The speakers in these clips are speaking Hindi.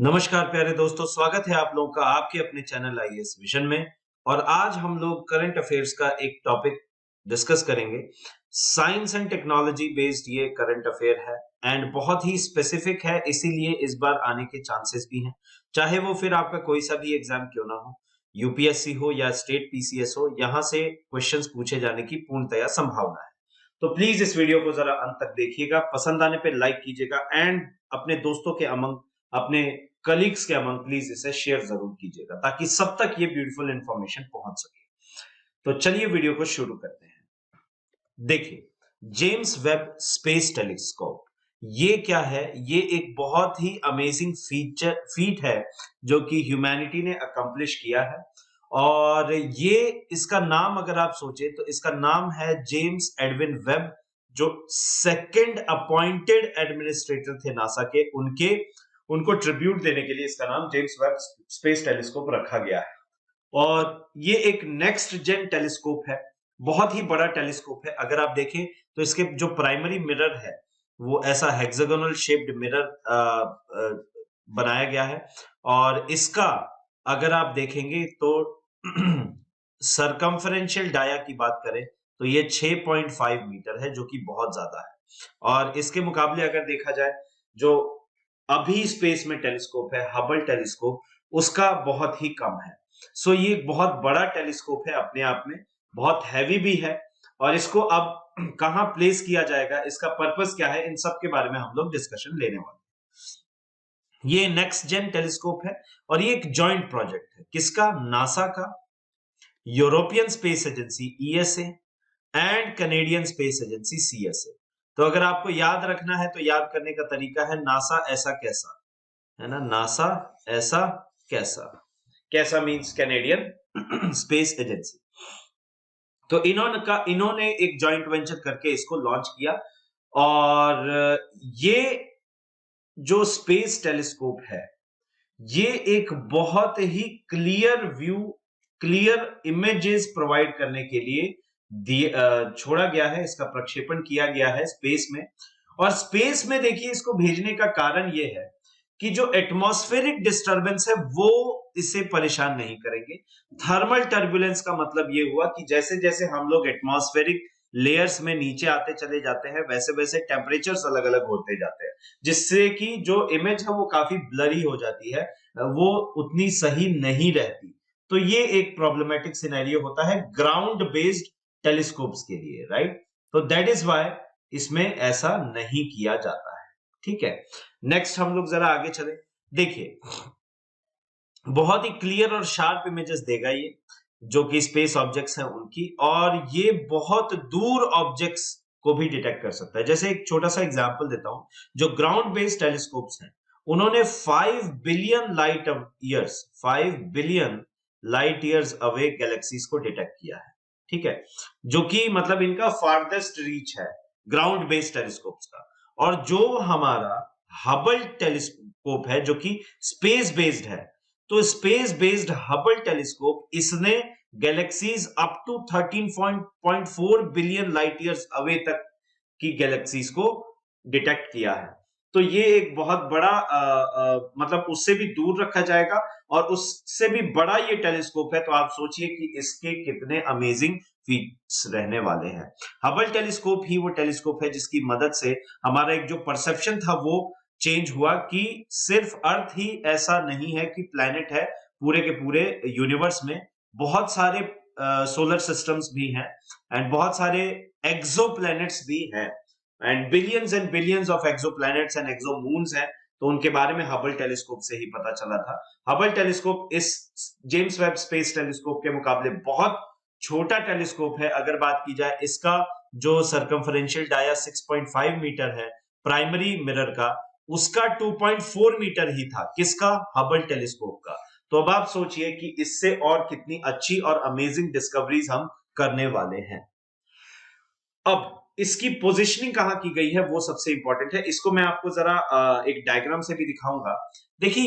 नमस्कार प्यारे दोस्तों, स्वागत है आप लोगों का आपके अपने चैनल आईएएस विजन में। और आज हम लोग करंट अफेयर्स का एक टॉपिक डिस्कस करेंगे। साइंस एंड टेक्नोलॉजी बेस्ड ये करंट अफेयर है एंड बहुत ही स्पेसिफिक है, इसीलिए इस बार आने के चांसेस भी हैं। चाहे वो फिर आपका कोई सा भी एग्जाम क्यों ना हो, यूपीएससी हो या स्टेट पीसीएस हो, यहाँ से क्वेश्चंस पूछे जाने की पूर्णतया संभावना है। तो प्लीज इस वीडियो को जरा अंत तक देखिएगा, पसंद आने पे लाइक कीजिएगा एंड अपने दोस्तों के अमंग, अपने कलीग्स के अमंग प्लीज इसे शेयर जरूर कीजिएगा ताकि सब तक ये ब्यूटीफुल इंफॉर्मेशन पहुंच सके। तो चलिए वीडियो को शुरू करते हैं। देखिए, जेम्स वेब स्पेस टेलीस्कोप ये क्या है? ये एक बहुत ही अमेजिंग फीट है जो कि ह्यूमैनिटी ने अकम्प्लिश किया है। और ये इसका नाम अगर आप सोचे तो इसका नाम है जेम्स एडविन वेब, जो सेकंड अपॉइंटेड एडमिनिस्ट्रेटर थे नासा के। उनको ट्रिब्यूट देने के लिए इसका नाम जेम्स वेब स्पेस टेलीस्कोप रखा गया है। और ये एक नेक्स्ट जेन टेलीस्कोप है, बहुत ही बड़ा टेलीस्कोप है। अगर आप देखें तो इसके जो प्राइमरी मिरर है वो ऐसा हेक्सागोनल शेप्ड मिरर बनाया गया है। और इसका अगर आप देखेंगे तो सरकमफरेंशियल डाया की बात करें तो ये 6.5 मीटर है, जो कि बहुत ज्यादा है। और इसके मुकाबले अगर देखा जाए, जो अभी स्पेस में टेलीस्कोप है हबल टेलीस्कोप, उसका बहुत ही कम है। सो ये एक बहुत बड़ा टेलीस्कोप है अपने आप में, बहुत हैवी भी है। और इसको अब कहां प्लेस किया जाएगा, इसका पर्पस क्या है, इन सब के बारे में हम लोग डिस्कशन लेने वाले हैं। ये नेक्स्ट जेन टेलीस्कोप है और ये एक जॉइंट प्रोजेक्ट है। किसका? नासा का, European space agency ESA and Canadian space agency CSA. तो अगर आपको याद रखना है तो याद करने का तरीका है नासा ऐसा कैसा, है ना? नासा ऐसा कैसा, कैसा मींस कैनेडियन स्पेस एजेंसी। तो इन्होंने एक जॉइंट वेंचर करके इसको लॉन्च किया। और ये जो स्पेस टेलीस्कोप है ये एक बहुत ही clear view, clear images provide करने के लिए छोड़ा गया है। इसका प्रक्षेपण किया गया है स्पेस में। और स्पेस में देखिए, इसको भेजने का कारण यह है कि जो एटमॉस्फेरिक डिस्टरबेंस है वो इसे परेशान नहीं करेंगे। थर्मल टर्बुलेंस का मतलब ये हुआ कि जैसे जैसे हम लोग एटमॉस्फेरिक लेयर्स में नीचे आते चले जाते हैं, वैसे वैसे टेम्परेचर्स अलग अलग होते जाते हैं, जिससे कि जो इमेज है वो काफी ब्लरी हो जाती है, वो उतनी सही नहीं रहती। तो ये एक प्रॉब्लमेटिक सिनेरियो होता है ग्राउंड बेस्ड टेलीस्कोप्स के लिए, राइट? तो दैट इज व्हाई इसमें ऐसा नहीं किया जाता है। ठीक है, नेक्स्ट हम लोग जरा आगे चले। देखिए, बहुत ही क्लियर और शार्प इमेजेस देगा ये, जो कि स्पेस ऑब्जेक्ट्स हैं उनकी। और ये बहुत दूर ऑब्जेक्ट्स को भी डिटेक्ट कर सकता है। जैसे एक छोटा सा एग्जांपल देता हूं, जो ग्राउंड बेस्ड टेलीस्कोप्स हैं उन्होंने 5 billion light years 5 billion light years away galaxies को डिटेक्ट किया है। ठीक है, जो कि मतलब इनका फार्देस्ट रीच है ग्राउंड बेस्ड टेलीस्कोप्स का। और जो हमारा हबल टेलीस्कोप है जो कि स्पेस बेस्ड है, तो स्पेस बेस्ड हबल टेलीस्कोप इसने galaxies up to 13.4 billion light years away तक की गैलेक्सीज को डिटेक्ट किया है। तो ये एक बहुत बड़ा मतलब उससे भी दूर रखा जाएगा और उससे भी बड़ा ये टेलीस्कोप है। तो आप सोचिए कि इसके कितने अमेजिंग फीट्स रहने वाले हैं। हबल टेलीस्कोप ही वो टेलीस्कोप है जिसकी मदद से हमारा एक जो परसेप्शन था वो चेंज हुआ कि सिर्फ अर्थ ही ऐसा नहीं है कि प्लैनेट है, पूरे के पूरे यूनिवर्स में बहुत सारे सोलर सिस्टम्स भी हैं एंड बहुत सारे एक्सो प्लैनेट्स भी हैं and billions of exoplanets and exomoons हैं। तो उनके बारे में हबल टेलीस्कोप से ही पता चला था। हबल टेलीस्कोप इस जेम्स वेब स्पेस टेलीस्कोप के मुकाबले बहुत छोटा टेलीस्कोप है। अगर बात की जाए, इसका जो सरकमफरेंशियल डाया 6.5 मीटर है प्राइमरी मिरर का, उसका 2.4 मीटर ही था। किसका? हबल टेलीस्कोप का। तो अब आप सोचिए कि इससे और कितनी अच्छी और अमेजिंग डिस्कवरीज हम करने वाले हैं। अब इसकी पोजीशनिंग कहां की गई है वो सबसे इंपॉर्टेंट है। इसको मैं आपको जरा एक डायग्राम से भी दिखाऊंगा। देखिए,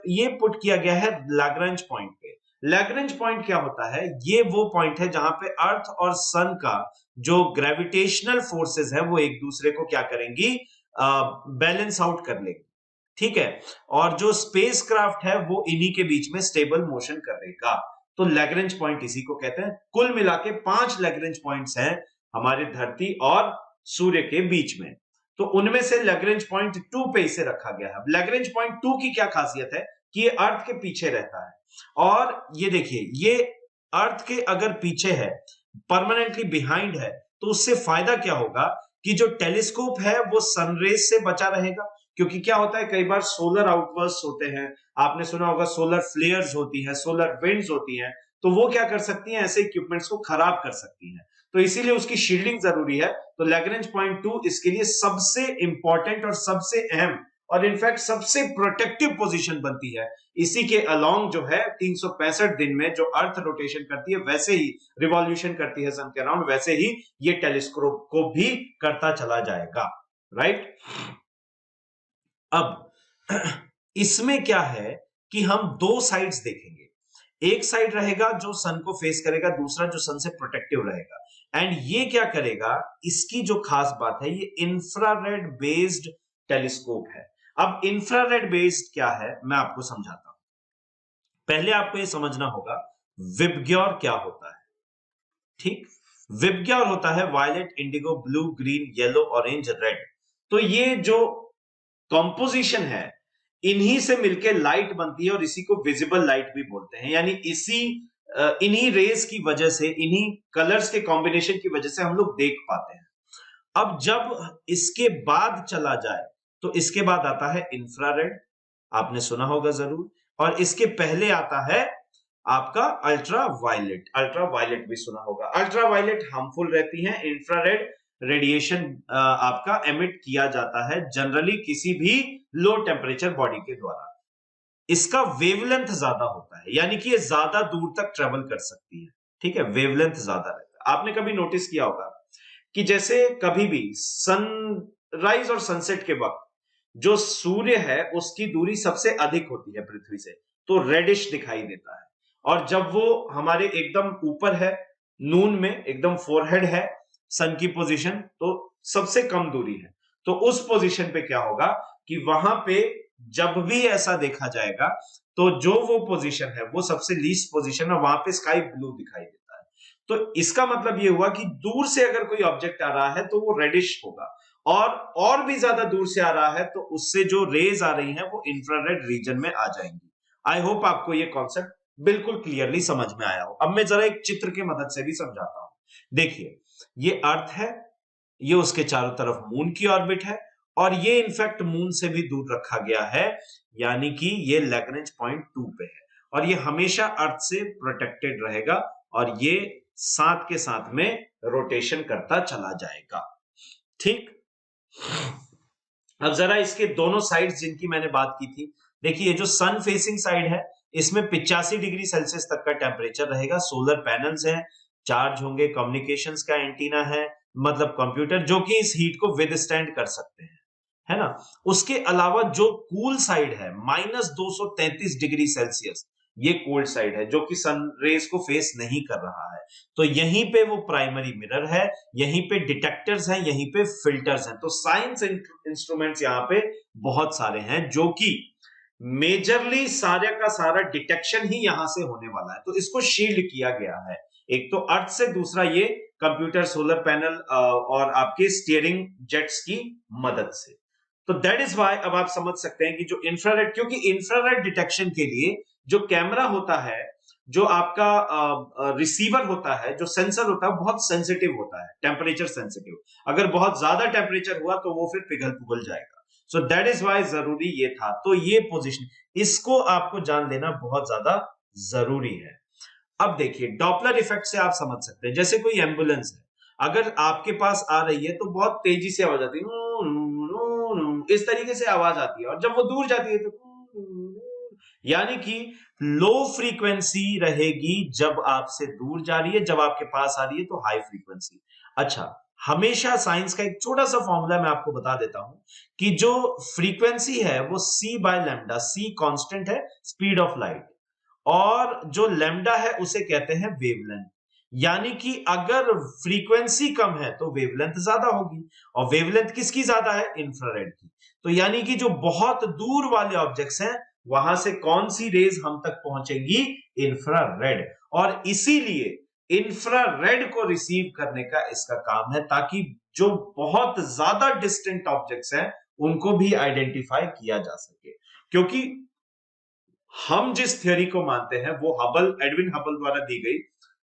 ये पुट किया गया है लैग्रेंज पॉइंट पे। लैग्रेंज पॉइंट क्या होता है? ये वो पॉइंट है जहां पे अर्थ और सन का जो ग्रेविटेशनल फोर्सेस है वो एक दूसरे को क्या करेंगी? बैलेंस आउट कर लेंगे। ठीक है, और जो स्पेसक्राफ्ट है वो इन्हीं के बीच में स्टेबल मोशन करेगा। तो लैग्रेंज पॉइंट इसी को कहते हैं। कुल मिला के 5 लैग्रेंज पॉइंट्स हैं हमारे धरती और सूर्य के बीच में। तो उनमें से लैग्रेंज पॉइंट 2 पे इसे रखा गया है। लैग्रेंज पॉइंट 2 की क्या खासियत है कि ये अर्थ के पीछे रहता है, और ये देखिए ये अर्थ के अगर पीछे है, परमानेंटली बिहाइंड है, तो उससे फायदा क्या होगा कि जो टेलीस्कोप है वो सनरेज से बचा रहेगा। क्योंकि क्या होता है, कई बार सोलर आउटबर्स्ट होते हैं, आपने सुना होगा सोलर फ्लेयर्स होती है, सोलर विंड्स होती हैं, तो वो क्या कर सकती हैं, ऐसे इक्विपमेंट्स को खराब कर सकती हैं। तो इसीलिए उसकी शील्डिंग जरूरी है। तो लैग्रेंज पॉइंट 2 इसके लिए सबसे इंपॉर्टेंट और सबसे अहम और इनफैक्ट सबसे प्रोटेक्टिव पोजीशन बनती है। इसी के अलोंग जो है 365 दिन में जो अर्थ रोटेशन करती है, वैसे ही रिवॉल्यूशन करती है सन के अराउंड, वैसे ही ये टेलीस्कोप को भी करता चला जाएगा, राइट। अब इसमें क्या है कि हम दो साइड्स देखेंगे। एक साइड रहेगा जो सन को फेस करेगा, दूसरा जो सन से प्रोटेक्टिव रहेगा। एंड ये क्या करेगा, इसकी जो खास बात है, ये इंफ्रारेड बेस्ड टेलीस्कोप है। अब इंफ्रारेड बेस्ड क्या है मैं आपको समझाता हूं। पहले आपको ये समझना होगा विबग्योर क्या होता है। ठीक, विबग्योर होता है violet, indigo, blue, green, yellow, orange, red. तो ये जो कॉम्पोजिशन है, इन्हीं से मिलकर लाइट बनती है और इसी को विजिबल लाइट भी बोलते हैं। यानी इन्हीं रेज की वजह से, इन्हीं कलर्स के कॉम्बिनेशन की वजह से हम लोग देख पाते हैं। अब जब इसके बाद चला जाए तो इसके बाद आता है इंफ्रारेड, आपने सुना होगा जरूर, और इसके पहले आता है आपका अल्ट्रा वायलेट। अल्ट्रा वायलेट भी सुना होगा। अल्ट्रा वायलेट हार्मफुल रहती है, इंफ्रारेड रेडिएशन आपका एमिट किया जाता है जनरली किसी भी लो टेम्परेचर बॉडी के द्वारा। इसका वेवलेंथ ज्यादा होता है, यानी कि ये ज्यादा दूर तक ट्रेवल कर सकती है। ठीक है, वेवलेंथ ज्यादा रहता है। आपने कभी नोटिस किया होगा कि जैसे कभी भी सनराइज और सनसेट के वक्त जो सूर्य है उसकी दूरी सबसे अधिक होती है पृथ्वी से, तो रेडिश दिखाई देता है। और जब वो हमारे एकदम ऊपर है, नून में एकदम फोरहेड है सन की पोजीशन, तो सबसे कम दूरी है। तो उस पोजीशन पे क्या होगा कि वहां पे जब भी ऐसा देखा जाएगा तो जो वो पोजीशन है वो सबसे लीस्ट पोजीशन है, वहां पे स्काई ब्लू दिखाई देता है। तो इसका मतलब ये हुआ कि दूर से अगर कोई ऑब्जेक्ट आ रहा है तो वो रेडिश होगा, और भी ज्यादा दूर से आ रहा है तो उससे जो रेज आ रही हैं वो इंफ्रारेड रीजन में आ जाएंगी। आई होप आपको ये कॉन्सेप्ट बिल्कुल क्लियरली समझ में आया हो। अब मैं जरा एक चित्र की मदद से भी समझाता हूं। देखिए, ये अर्थ है, ये उसके चारों तरफ मून की ऑर्बिट है, और ये इनफैक्ट मून से भी दूर रखा गया है, यानी कि ये लैग्रेंज पॉइंट 2 पे है, और ये हमेशा अर्थ से प्रोटेक्टेड रहेगा, और ये साथ के साथ में रोटेशन करता चला जाएगा। ठीक, अब जरा इसके दोनों साइड्स जिनकी मैंने बात की थी, देखिए जो सन फेसिंग साइड है इसमें 85 डिग्री सेल्सियस तक का टेम्परेचर रहेगा। सोलर पैनल्स हैं, चार्ज होंगे, कम्युनिकेशंस का एंटीना है, मतलब कंप्यूटर जो कि इस हीट को विदस्टैंड कर सकते हैं, है ना। उसके अलावा जो कूल साइड है -233 डिग्री सेल्सियस, ये कोल्ड साइड है जो कि सन रेज को फेस नहीं कर रहा है। तो यहीं पे वो प्राइमरी मिरर है, यहीं पे डिटेक्टर्स हैं, यहीं पे फिल्टर्स हैं। तो साइंस इंस्ट्रूमेंट्स यहाँ पे बहुत सारे हैं जो कि मेजरली सारे का सारा डिटेक्शन ही यहां से होने वाला है। तो इसको शील्ड किया गया है, एक तो अर्थ से, दूसरा ये कंप्यूटर, सोलर पैनल और आपके स्टीयरिंग जेट्स की मदद से। तो दैट इज वाई अब आप समझ सकते हैं कि जो इंफ्रारेड, क्योंकि इंफ्रारेड डिटेक्शन के लिए जो कैमरा होता है, जो आपका रिसीवर होता है, जो सेंसर होता है, बहुत सेंसिटिव होता है, टेम्परेचर सेंसिटिव। अगर बहुत ज्यादा टेम्परेचर हुआ तो वो फिर पिघल पुघल जाएगा। सो दैट इज वाई जरूरी ये था। तो ये पोजीशन, इसको आपको जान लेना बहुत ज्यादा जरूरी है। अब देखिए डॉपलर इफेक्ट से आप समझ सकते हैं, जैसे कोई एम्बुलेंस है, अगर आपके पास आ रही है तो बहुत तेजी से आवाज आती है, नू, नू, नू, नू, इस तरीके से आवाज आती है, और जब वो दूर जाती है तो यानी कि लो फ्रीक्वेंसी रहेगी जब आपसे दूर जा रही है, जब आपके पास आ रही है तो हाई फ्रीक्वेंसी। अच्छा, हमेशा साइंस का एक छोटा सा फॉर्मूला मैं आपको बता देता हूं कि जो फ्रीक्वेंसी है वो c by lambda, c constant है, स्पीड ऑफ लाइट, और जो लैम्डा है उसे कहते हैं वेवलेंथ। यानी कि अगर फ्रीक्वेंसी कम है तो वेवलेंथ ज्यादा होगी, और वेवलेंथ किसकी ज्यादा है? इंफ्रारेड की। तो यानी कि जो बहुत दूर वाले ऑब्जेक्ट्स हैं वहां से कौन सी रेज हम तक पहुंचेंगी? इंफ्रारेड। और इसीलिए इंफ्रारेड को रिसीव करने का इसका काम है, ताकि जो बहुत ज्यादा डिस्टेंट ऑब्जेक्ट्स हैं उनको भी आइडेंटिफाई किया जा सके। क्योंकि हम जिस थ्योरी को मानते हैं वो एडविन हबल द्वारा दी गई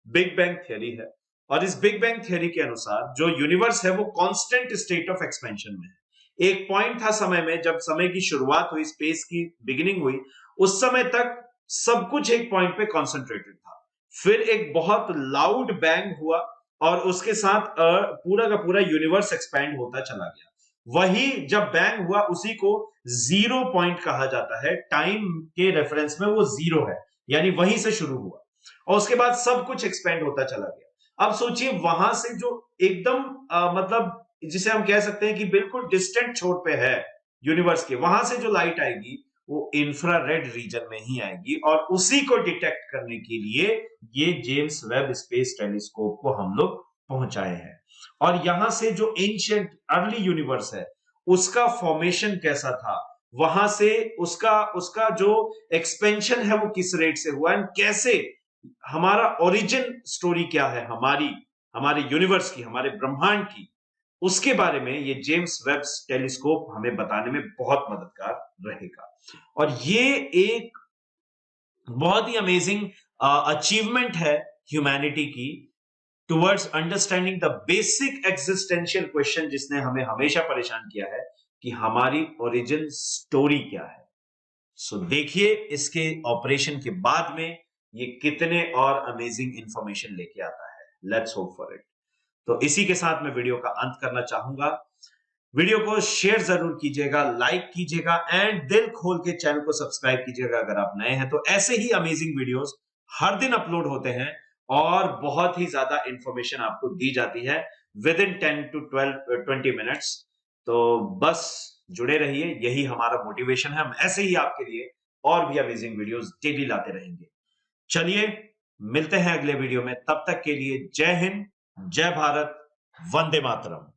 बिग बैंग थ्योरी है। और इस बिग बैंग थ्योरी के अनुसार जो यूनिवर्स है वो कांस्टेंट स्टेट ऑफ एक्सपेंशन में है। एक पॉइंट था समय में, जब समय की शुरुआत हुई, स्पेस की बिगिनिंग हुई, उस समय तक सब कुछ एक पॉइंट पे कॉन्सेंट्रेटेड था। फिर एक बहुत लाउड बैंग हुआ और उसके साथ पूरा का पूरा यूनिवर्स एक्सपैंड होता चला गया। वही जब बैंग हुआ उसी को जीरो पॉइंट कहा जाता है। टाइम के रेफरेंस में वो जीरो है, यानी वहीं से शुरू हुआ और उसके बाद सब कुछ एक्सपेंड होता चला गया। अब सोचिए वहां से जो एकदम मतलब जिसे हम कह सकते हैं कि बिल्कुल डिस्टेंट छोर पे है यूनिवर्स के, वहां से जो लाइट आएगी वो इंफ्रारेड रीजन में ही आएगी। और उसी को डिटेक्ट करने के लिए ये जेम्स वेब स्पेस टेलीस्कोप को हम लोग पहुंचाए हैं। और यहां से जो एंशिएंट अर्ली यूनिवर्स है उसका फॉर्मेशन कैसा था, वहां से उसका उसका जो एक्सपेंशन है वो किस रेट से हुआ, एंड कैसे हमारा ओरिजिन स्टोरी क्या है हमारे यूनिवर्स की, हमारे ब्रह्मांड की, उसके बारे में ये जेम्स वेब टेलीस्कोप हमें बताने में बहुत मददगार रहेगा। और ये एक बहुत ही अमेजिंग अचीवमेंट है ह्यूमैनिटी की towards understanding the basic existential question, जिसने हमें हमेशा परेशान किया है कि हमारी ओरिजिन स्टोरी क्या है। सो देखिए इसके ऑपरेशन के बाद में ये कितने और अमेजिंग इंफॉर्मेशन लेके आता है। Let's hope for it. तो इसी के साथ मैं वीडियो का अंत करना चाहूंगा। वीडियो को शेयर जरूर कीजिएगा, लाइक कीजिएगा एंड दिल खोल के चैनल को सब्सक्राइब कीजिएगा अगर आप नए हैं। तो ऐसे ही अमेजिंग वीडियोस हर दिन अपलोड होते हैं और बहुत ही ज्यादा इंफॉर्मेशन आपको दी जाती है विद इन 10 to 20 मिनट्स। तो बस जुड़े रहिए, यही हमारा मोटिवेशन है। हम ऐसे ही आपके लिए और भी अमेजिंग वीडियोस डेली लाते रहेंगे। चलिए मिलते हैं अगले वीडियो में, तब तक के लिए जय हिंद, जय भारत, वंदे मातरम।